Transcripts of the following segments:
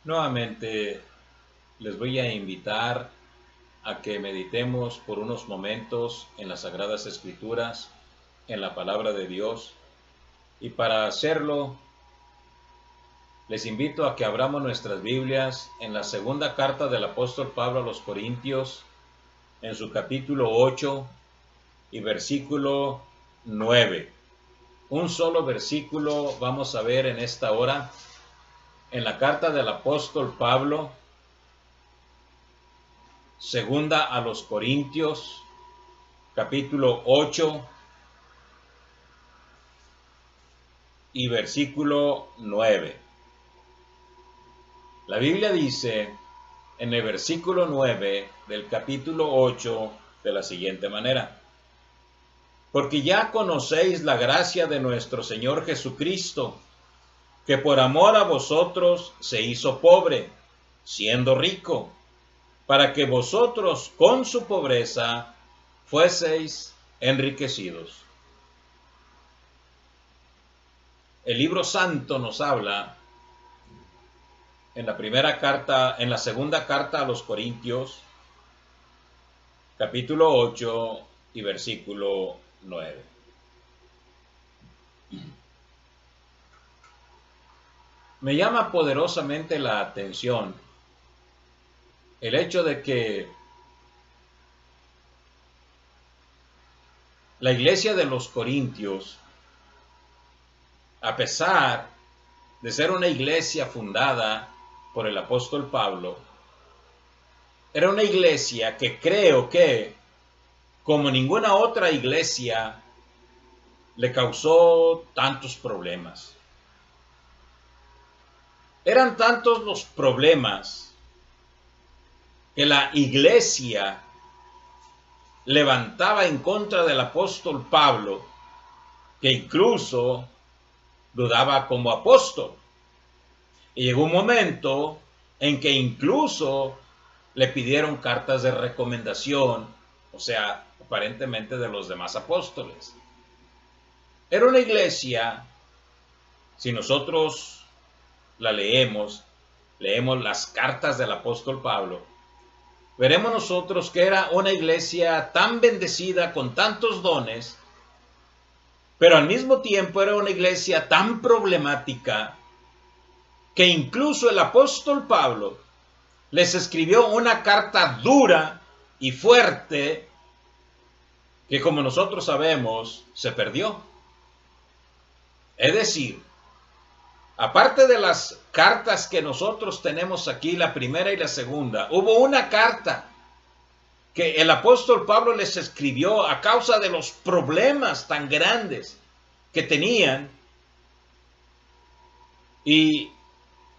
Nuevamente les voy a invitar a que meditemos por unos momentos en las Sagradas Escrituras, en la Palabra de Dios. Y para hacerlo, les invito a que abramos nuestras Biblias en la segunda carta del apóstol Pablo a los Corintios, en su capítulo 8 y versículo 9. Un solo versículo vamos a ver en esta hora, en la carta del apóstol Pablo, segunda a los Corintios, capítulo 8 y versículo 9. La Biblia dice en el versículo 9 del capítulo 8 de la siguiente manera: porque ya conocéis la gracia de nuestro Señor Jesucristo, que por amor a vosotros se hizo pobre, siendo rico, para que vosotros con su pobreza fueseis enriquecidos. El libro santo nos habla en la segunda carta a los Corintios, capítulo 8 y versículo 9. Me llama poderosamente la atención el hecho de que la iglesia de los Corintios, a pesar de ser una iglesia fundada por el apóstol Pablo, era una iglesia que creo que, como ninguna otra iglesia, le causó tantos problemas. Eran tantos los problemas que la iglesia levantaba en contra del apóstol Pablo, que incluso dudaba como apóstol. Y llegó un momento en que incluso le pidieron cartas de recomendación, o sea, aparentemente de los demás apóstoles. Era una iglesia, si nosotros la leemos las cartas del apóstol Pablo, veremos nosotros que era una iglesia tan bendecida con tantos dones, pero al mismo tiempo era una iglesia tan problemática que incluso el apóstol Pablo les escribió una carta dura y fuerte que, como nosotros sabemos, se perdió. Es decir, aparte de las cartas que nosotros tenemos aquí, la primera y la segunda, hubo una carta que el apóstol Pablo les escribió a causa de los problemas tan grandes que tenían, y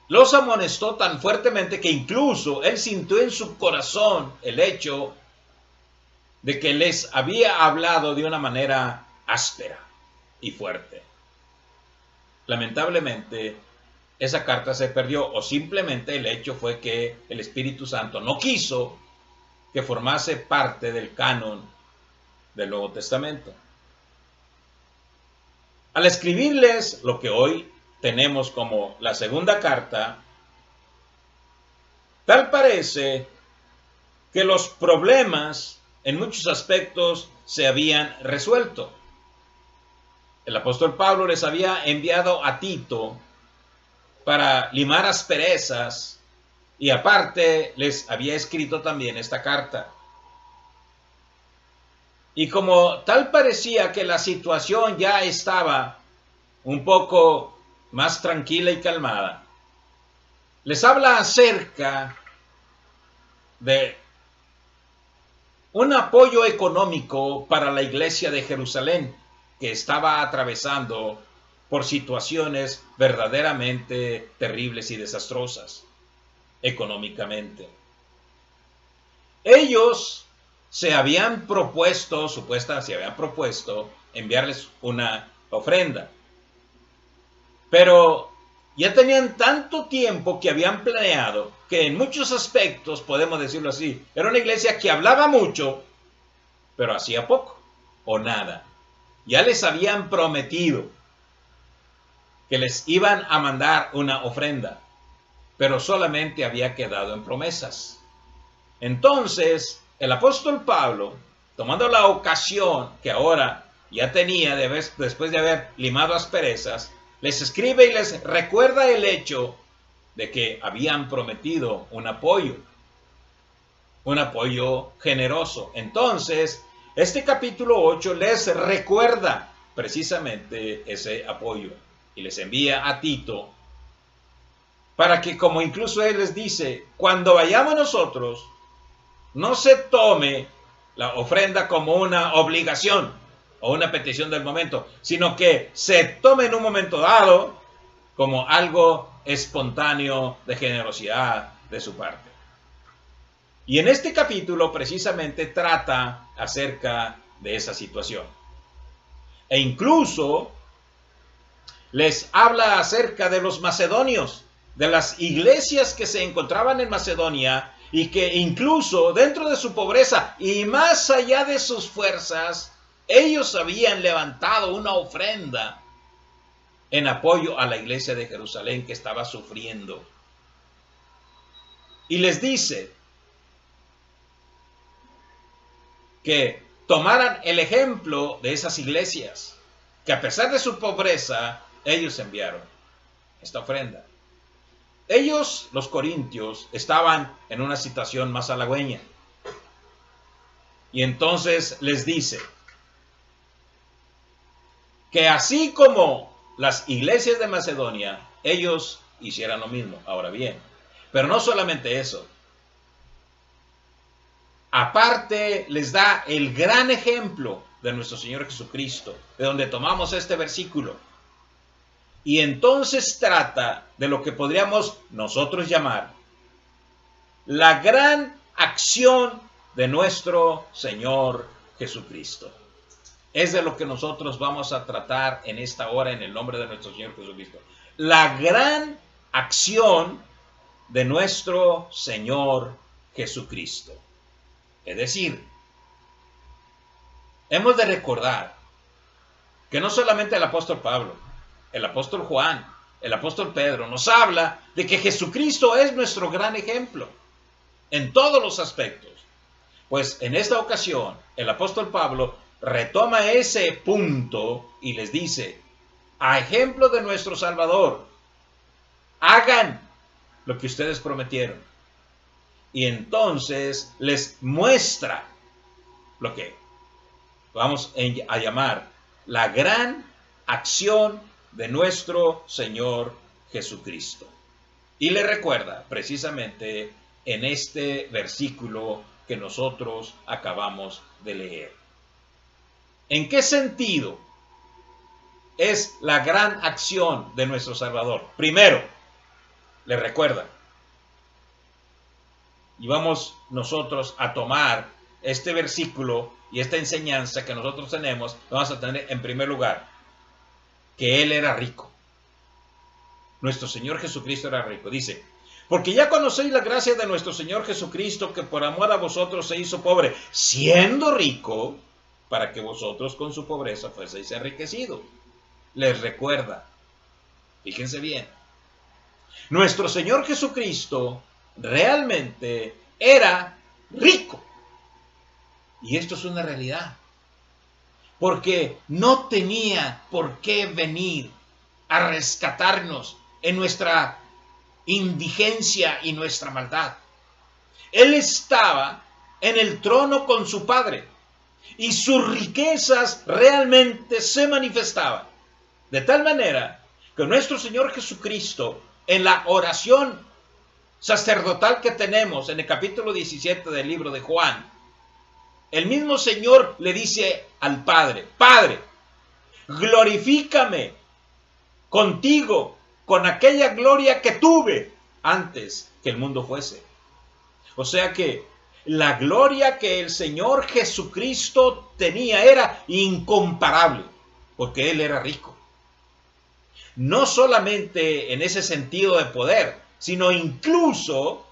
los amonestó tan fuertemente que incluso él sintió en su corazón el hecho de que les había hablado de una manera áspera y fuerte. Lamentablemente, esa carta se perdió, o simplemente el hecho fue que el Espíritu Santo no quiso que formase parte del canon del Nuevo Testamento. Al escribirles lo que hoy tenemos como la segunda carta, tal parece que los problemas en muchos aspectos se habían resuelto. El apóstol Pablo les había enviado a Tito para limar asperezas y aparte les había escrito también esta carta. Y como tal parecía que la situación ya estaba un poco más tranquila y calmada, les habla acerca de un apoyo económico para la iglesia de Jerusalén, que estaba atravesando por situaciones verdaderamente terribles y desastrosas económicamente. Ellos se habían propuesto enviarles una ofrenda, pero ya tenían tanto tiempo que habían planeado que en muchos aspectos, podemos decirlo así, era una iglesia que hablaba mucho, pero hacía poco o nada. Ya les habían prometido que les iban a mandar una ofrenda, pero solamente había quedado en promesas. Entonces, el apóstol Pablo, tomando la ocasión que ahora ya tenía después de haber limado asperezas, les escribe y les recuerda el hecho de que habían prometido un apoyo generoso. Entonces, este capítulo 8 les recuerda precisamente ese apoyo y les envía a Tito para que, como incluso él les dice, cuando vayamos nosotros, no se tome la ofrenda como una obligación o una petición del momento, sino que se tome en un momento dado como algo espontáneo de generosidad de su parte. Y en este capítulo precisamente trata acerca de esa situación. E incluso les habla acerca de los macedonios, de las iglesias que se encontraban en Macedonia y que incluso dentro de su pobreza y más allá de sus fuerzas, ellos habían levantado una ofrenda en apoyo a la iglesia de Jerusalén que estaba sufriendo. Y les dice que tomaran el ejemplo de esas iglesias, que a pesar de su pobreza, ellos enviaron esta ofrenda. Ellos, los corintios, estaban en una situación más halagüeña. Y entonces les dice que así como las iglesias de Macedonia, ellos hicieran lo mismo. Ahora bien, pero no solamente eso. Aparte, les da el gran ejemplo de nuestro Señor Jesucristo, de donde tomamos este versículo. Y entonces trata de lo que podríamos nosotros llamar la gran acción de nuestro Señor Jesucristo. Es de lo que nosotros vamos a tratar en esta hora en el nombre de nuestro Señor Jesucristo. La gran acción de nuestro Señor Jesucristo. Es decir, hemos de recordar que no solamente el apóstol Pablo, el apóstol Juan, el apóstol Pedro nos habla de que Jesucristo es nuestro gran ejemplo en todos los aspectos. Pues en esta ocasión el apóstol Pablo retoma ese punto y les dice, a ejemplo de nuestro Salvador, hagan lo que ustedes prometieron. Y entonces les muestra lo que vamos a llamar la gran acción de nuestro Señor Jesucristo. Y le recuerda precisamente en este versículo que nosotros acabamos de leer. ¿En qué sentido es la gran acción de nuestro Salvador? Primero, le recuerda. Y vamos nosotros a tomar este versículo y esta enseñanza que nosotros tenemos, vamos a tener en primer lugar, que Él era rico. Nuestro Señor Jesucristo era rico. Dice, porque ya conocéis la gracia de nuestro Señor Jesucristo, que por amor a vosotros se hizo pobre, siendo rico, para que vosotros con su pobreza fueseis enriquecidos. Les recuerda, fíjense bien, nuestro Señor Jesucristo realmente era rico. Y esto es una realidad. Porque no tenía por qué venir a rescatarnos en nuestra indigencia y nuestra maldad. Él estaba en el trono con su Padre y sus riquezas realmente se manifestaban. De tal manera que nuestro Señor Jesucristo, en la oración sacerdotal que tenemos en el capítulo 17 del libro de Juan, el mismo Señor le dice al Padre, Padre, glorifícame contigo con aquella gloria que tuve antes que el mundo fuese. O sea que la gloria que el Señor Jesucristo tenía era incomparable, porque Él era rico. No solamente en ese sentido de poder, sino incluso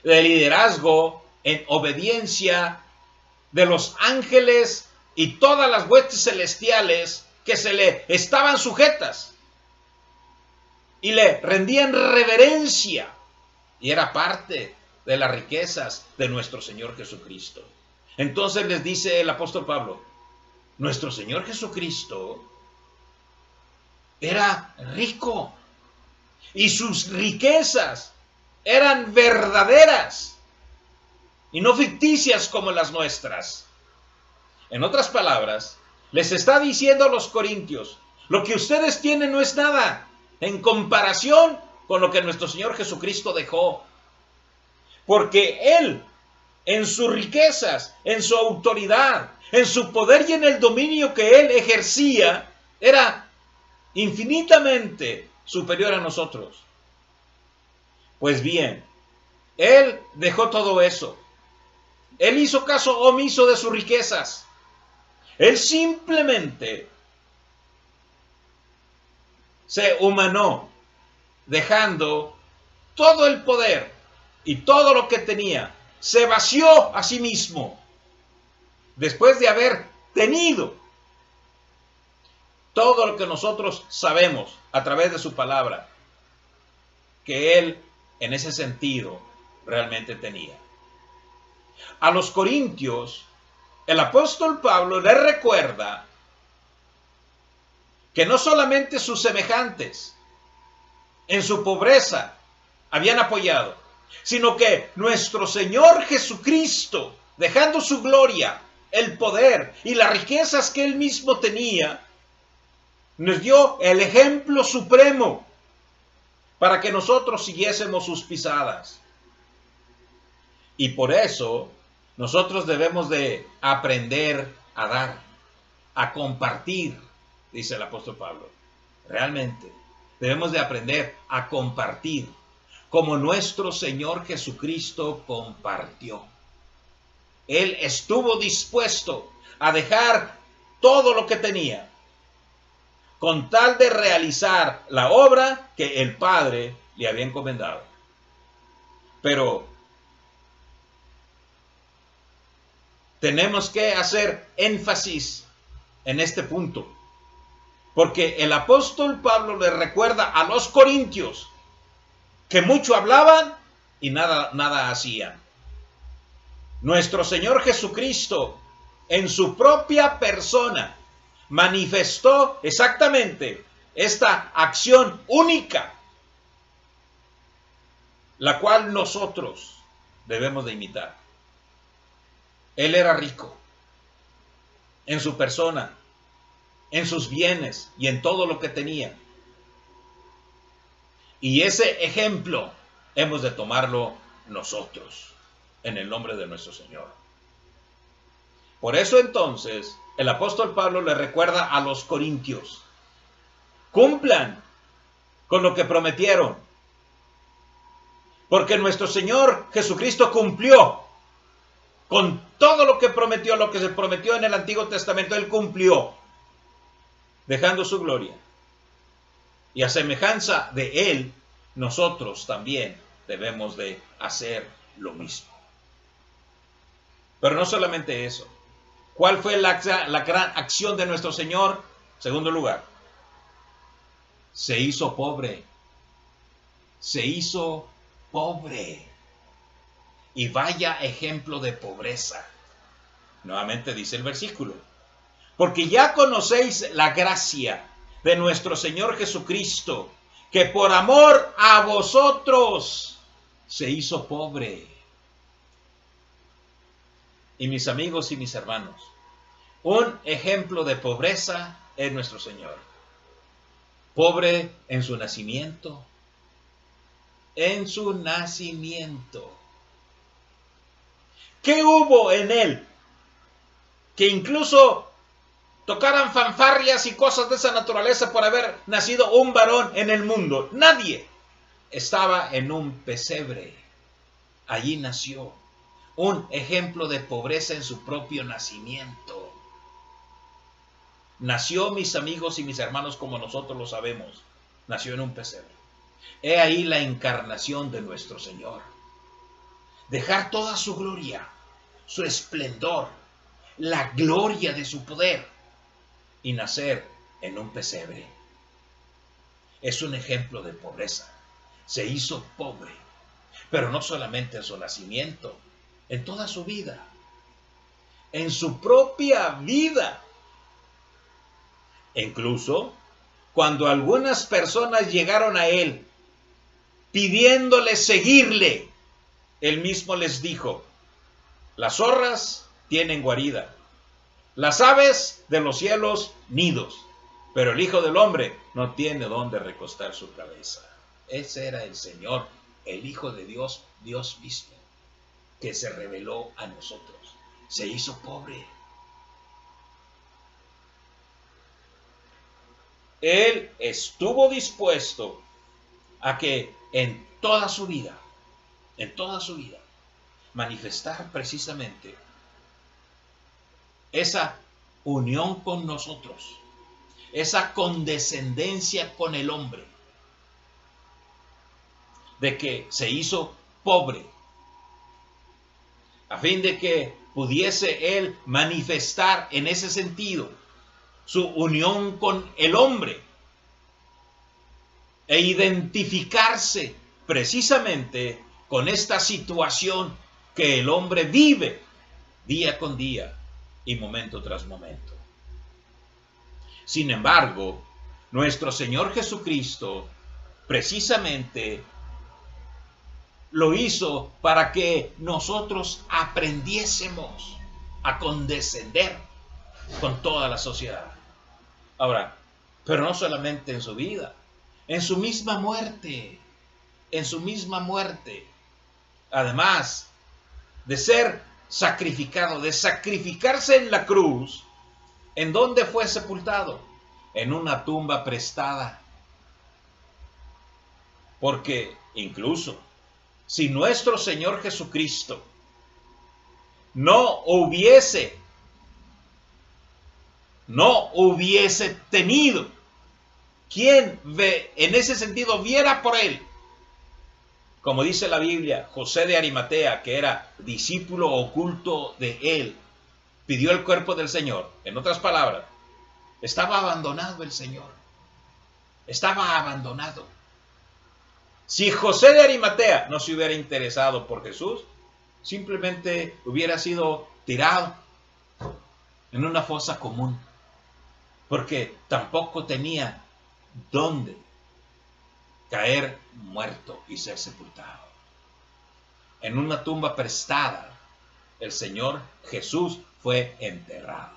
de liderazgo, en obediencia de los ángeles y todas las huestes celestiales que se le estaban sujetas. y le rendían reverencia. Y era parte de las riquezas de nuestro Señor Jesucristo. Entonces les dice el apóstol Pablo, nuestro Señor Jesucristo era rico y sus riquezas eran verdaderas y no ficticias como las nuestras. En otras palabras, les está diciendo a los corintios, lo que ustedes tienen no es nada en comparación con lo que nuestro Señor Jesucristo dejó. Porque Él, en sus riquezas, en su autoridad, en su poder y en el dominio que Él ejercía, era infinitamente superior a nosotros. Pues bien, Él dejó todo eso. Él hizo caso omiso de sus riquezas. Él simplemente se humanó, dejando todo el poder y todo lo que tenía. Se vació a sí mismo, después de haber tenido todo lo que nosotros sabemos a través de su palabra, que Él en ese sentido realmente tenía. A los corintios, el apóstol Pablo les recuerda que no solamente sus semejantes en su pobreza habían apoyado, sino que nuestro Señor Jesucristo, dejando su gloria, el poder y las riquezas que Él mismo tenía, nos dio el ejemplo supremo para que nosotros siguiésemos sus pisadas. Y por eso nosotros debemos de aprender a dar, a compartir, dice el apóstol Pablo. Realmente debemos de aprender a compartir, como nuestro Señor Jesucristo compartió. Él estuvo dispuesto a dejar todo lo que tenía, con tal de realizar la obra que el Padre le había encomendado. Pero tenemos que hacer énfasis en este punto, porque el apóstol Pablo le recuerda a los corintios que mucho hablaban y nada hacían. Nuestro Señor Jesucristo, en su propia persona, manifestó exactamente esta acción única, la cual nosotros debemos de imitar. Él era rico en su persona, en sus bienes y en todo lo que tenía. Y ese ejemplo hemos de tomarlo nosotros, en el nombre de nuestro Señor. Por eso entonces, el apóstol Pablo le recuerda a los corintios, cumplan con lo que prometieron, porque nuestro Señor Jesucristo cumplió con todo lo que prometió, lo que se prometió en el Antiguo Testamento. Él cumplió, dejando su gloria. Y a semejanza de Él, nosotros también debemos de hacer lo mismo. Pero no solamente eso. ¿Cuál fue la gran acción de nuestro Señor? Segundo lugar, se hizo pobre. Se hizo pobre. Y vaya ejemplo de pobreza. Nuevamente dice el versículo. Porque ya conocéis la gracia de nuestro Señor Jesucristo, que por amor a vosotros se hizo pobre. Y mis amigos y mis hermanos, un ejemplo de pobreza es nuestro Señor. Pobre en su nacimiento. En su nacimiento. ¿Qué hubo en Él? Que incluso tocaran fanfarrias y cosas de esa naturaleza por haber nacido un varón en el mundo. Nadie. Estaba en un pesebre. Allí nació. Un ejemplo de pobreza en su propio nacimiento. Nació, mis amigos y mis hermanos, como nosotros lo sabemos. Nació en un pesebre. He ahí la encarnación de nuestro Señor. Dejar toda su gloria, su esplendor, la gloria de su poder, y nacer en un pesebre. es un ejemplo de pobreza. Se hizo pobre, pero no solamente en su nacimiento, en toda su vida, en su propia vida. Incluso cuando algunas personas llegaron a él pidiéndole seguirle, él mismo les dijo: las zorras tienen guarida, las aves de los cielos nidos, pero el Hijo del Hombre no tiene dónde recostar su cabeza. Ese era el Señor, el Hijo de Dios, Dios mismo, que se reveló a nosotros. Se hizo pobre. Él estuvo dispuesto a que en toda su vida, manifestar precisamente esa unión con nosotros, esa condescendencia con el hombre, de que se hizo pobre, a fin de que pudiese él manifestar en ese sentido su unión con el hombre e identificarse precisamente con esta situación que el hombre vive día con día y momento tras momento. Sin embargo, nuestro Señor Jesucristo precisamente lo hizo para que nosotros aprendiésemos a condescender con toda la sociedad. Ahora, pero no solamente en su vida, en su misma muerte, además de ser sacrificado, de sacrificarse en la cruz, ¿en dónde fue sepultado? En una tumba prestada. Porque incluso si nuestro Señor Jesucristo no hubiese tenido quien en ese sentido viera por él, como dice la Biblia, José de Arimatea, que era discípulo oculto de él, pidió el cuerpo del Señor. En otras palabras, estaba abandonado el Señor. Estaba abandonado. Si José de Arimatea no se hubiera interesado por Jesús, simplemente hubiera sido tirado en una fosa común, porque tampoco tenía dónde caer muerto y ser sepultado. En una tumba prestada, el Señor Jesús fue enterrado.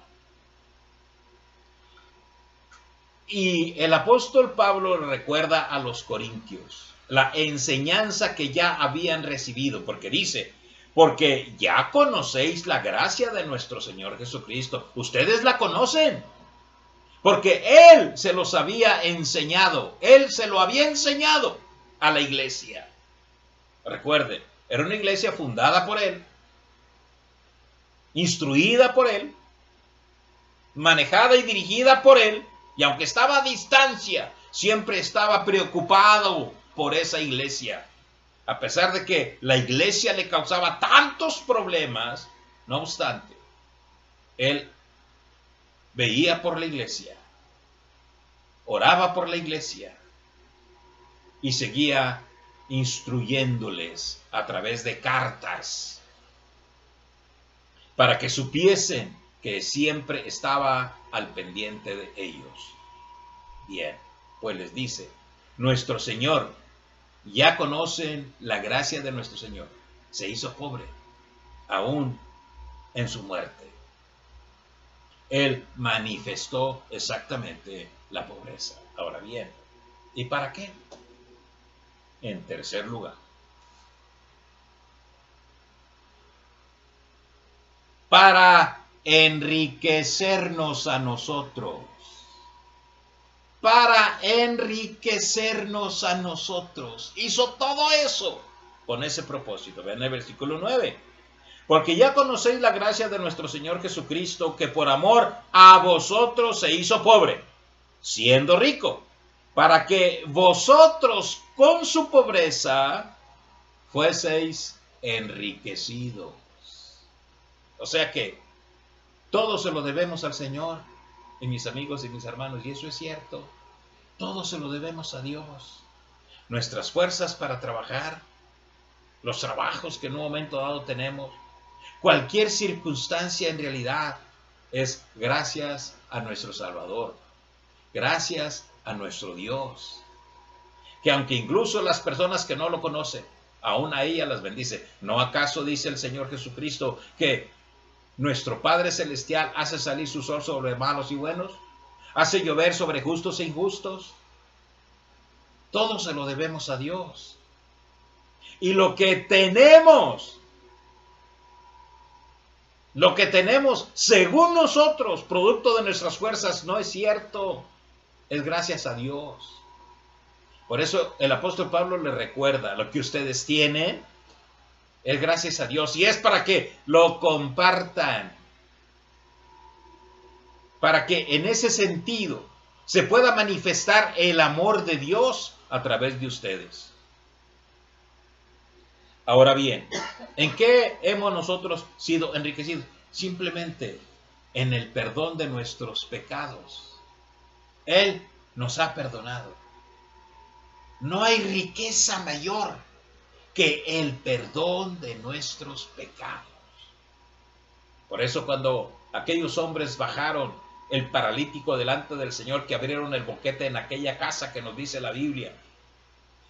Y el apóstol Pablo recuerda a los corintios la enseñanza que ya habían recibido, porque dice: porque ya conocéis la gracia de nuestro Señor Jesucristo. Ustedes la conocen, porque Él se los había enseñado. Él se lo había enseñado a la iglesia. Recuerden, era una iglesia fundada por Él, instruida por Él, manejada y dirigida por Él, y aunque estaba a distancia, siempre estaba preocupado por esa iglesia. A pesar de que la iglesia le causaba tantos problemas, no obstante, Él veía por la iglesia, oraba por la iglesia y seguía instruyéndoles a través de cartas para que supiesen que siempre estaba al pendiente de ellos. Bien, pues les dice: nuestro Señor, ya conocen la gracia de nuestro Señor. Se hizo pobre, aún en su muerte. Él manifestó exactamente la pobreza. Ahora bien, ¿y para qué? En tercer lugar, para enriquecernos a nosotros. Para enriquecernos a nosotros. Hizo todo eso con ese propósito. Vean el versículo 9. Porque ya conocéis la gracia de nuestro Señor Jesucristo, que por amor a vosotros se hizo pobre, siendo rico, para que vosotros con su pobreza fueseis enriquecidos. O sea que todo se lo debemos al Señor, y mis amigos y mis hermanos, y eso es cierto. Todo se lo debemos a Dios. Nuestras fuerzas para trabajar, los trabajos que en un momento dado tenemos, cualquier circunstancia en realidad es gracias a nuestro Salvador, gracias a nuestro Dios. Que aunque incluso las personas que no lo conocen, aún a ella las bendice. ¿No acaso dice el Señor Jesucristo que nuestro Padre Celestial hace salir su sol sobre malos y buenos? ¿Hace llover sobre justos e injustos? Todo se lo debemos a Dios. Y lo que tenemos según nosotros, producto de nuestras fuerzas, no es cierto. Es gracias a Dios. Por eso el apóstol Pablo le recuerda, lo que ustedes tienen es gracias a Dios. Y es para que lo compartan. Para que en ese sentido se pueda manifestar el amor de Dios a través de ustedes. Ahora bien, ¿en qué hemos nosotros sido enriquecidos? Simplemente en el perdón de nuestros pecados. Él nos ha perdonado. No hay riqueza mayor que el perdón de nuestros pecados. Por eso cuando aquellos hombres bajaron el paralítico delante del Señor, que abrieron el boquete en aquella casa que nos dice la Biblia,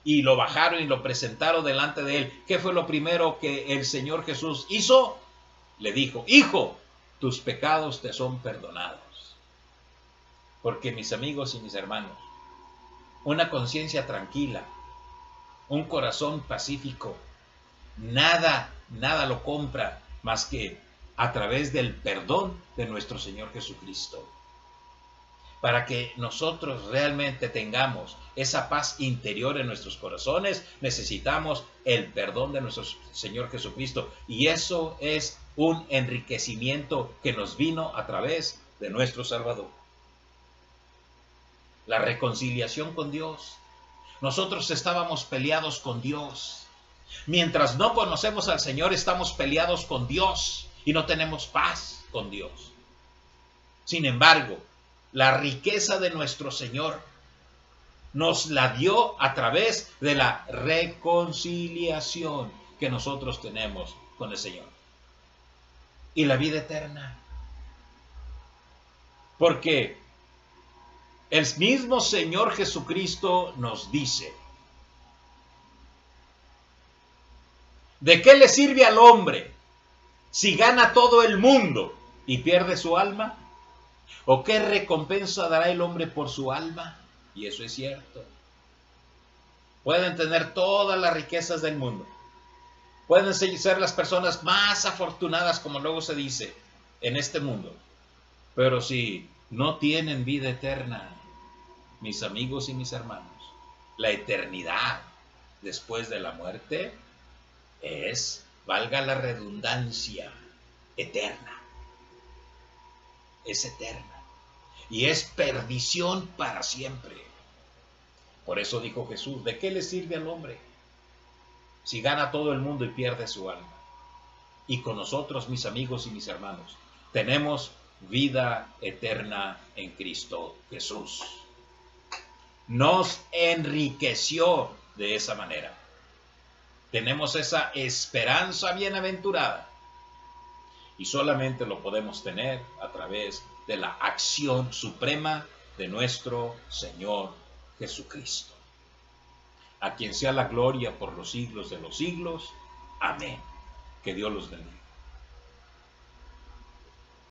y lo bajaron y lo presentaron delante de él, ¿qué fue lo primero que el Señor Jesús hizo? Le dijo: hijo, tus pecados te son perdonados. Porque, mis amigos y mis hermanos, una conciencia tranquila, un corazón pacífico, nada lo compra más que a través del perdón de nuestro Señor Jesucristo. Para que nosotros realmente tengamos esa paz interior en nuestros corazones, necesitamos el perdón de nuestro Señor Jesucristo. Y eso es un enriquecimiento que nos vino a través de nuestro Salvador. La reconciliación con Dios. Nosotros estábamos peleados con Dios. Mientras no conocemos al Señor, estamos peleados con Dios y no tenemos paz con Dios. Sin embargo, la riqueza de nuestro Señor nos la dio a través de la reconciliación que nosotros tenemos con el Señor. Y la vida eterna. Porque el mismo Señor Jesucristo nos dice: ¿de qué le sirve al hombre si gana todo el mundo y pierde su alma? ¿O qué recompensa dará el hombre por su alma? Y eso es cierto. Pueden tener todas las riquezas del mundo. Pueden ser las personas más afortunadas, como luego se dice, en este mundo. Pero si no tienen vida eterna, mis amigos y mis hermanos, la eternidad después de la muerte es, valga la redundancia, eterna. Es eterna. Y es perdición para siempre. Por eso dijo Jesús: ¿de qué le sirve al hombre si gana todo el mundo y pierde su alma? Y con nosotros, mis amigos y mis hermanos, tenemos vida eterna en Cristo Jesús. Nos enriqueció de esa manera. Tenemos esa esperanza bienaventurada. Y solamente lo podemos tener a través de la acción suprema de nuestro Señor Jesucristo. A quien sea la gloria por los siglos de los siglos. Amén. Que Dios los bendiga.